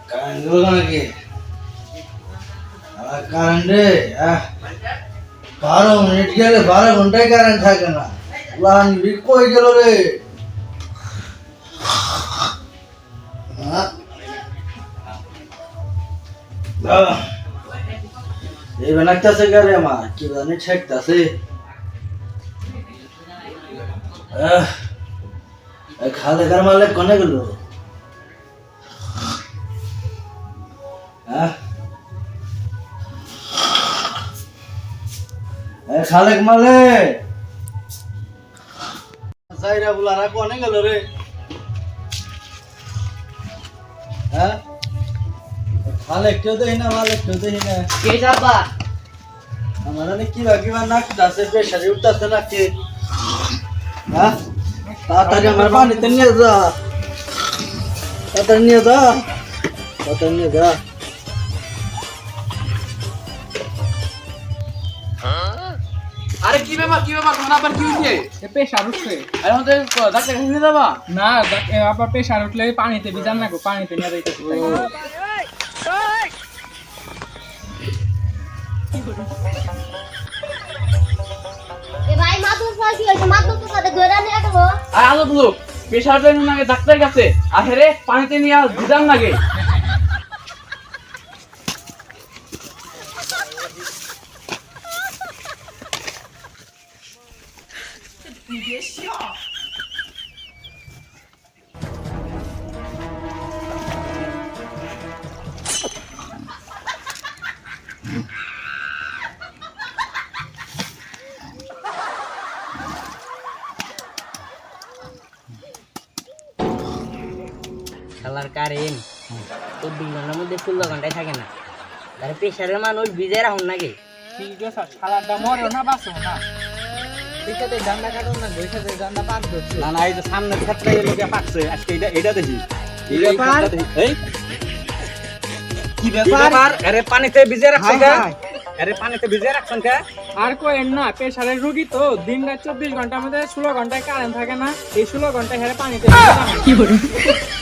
Current গেল নাকি? কারেন্টে 12 মিনিট গেলে 12 ঘন্টায় কারেন্ট থাকে না। লাইন কই গেল রে? এই বানাইতেছে গারে মা কি জানি ঠেকতেছে। খালে কার মালিক কোনে গেল? খালেক মালিক সাইরা বুলারা কোনে গেল রে? খালেক কেউ দেখি না, মালিক কেউ দেখি না। কে যাবা? আমার কিবা নাকতাছে, প্রেশারে উঠতেছে নাকি? তাড়াতাড়ি আমার পানিতে নিয়ে যা, তাড়াতাড়ি নিয়ে যা, তাড়াতাড়ি নিয়ে যা। আরে কি ব্যাপার তোমার আবার কি হইছে? প্রেশার উঠছে। আরে আমাদের ডাক্তার কাছে নিয়ে যাবা? না আবার প্রেশার উঠলে পানিতে ভিজান না গো, পানিতে নিয়ে যাইতেছে। এ ভাই মাদুর ফাঁসি হয়েছে, মাদুর তো সাথে ধরে নিয়ে গেল। আর আলো লোক প্রেশার জন্য নাকি ডাক্তারের কাছে আহেরে পানিতে নিয়ে ভিজান লাগে। শালার কারেন্ট 24 ঘন্টার মধ্যে 16 ঘন্টায় থাকে না। তার প্রেশারের মানুষ ভিজে রাখুন নাকি? ঠিক আছে, শালারটা মরে না বাঁচো না। ঠিক আছে, ডান্ডা কাটুন না, বইসাতে ডান্ডা পাক ধরছে। না না, এই যে সামনের ক্ষেত্রে এই লোকে পাকছে আজকে, এটা দেখি। কি ব্যাপার? এই কি ব্যাপার? আরে পানিতে ভিজে রাখছেন কে? আরে পানিতে ভিজে রাখছেন কে? আর কোয়েন না, প্রেশারের রোগী তো দিন রাত 24 ঘন্টার মধ্যে 16 ঘন্টায় কারেন্ট থাকে না। এই 16 ঘন্টায় হেরে পানিতে ভিজে রাখে।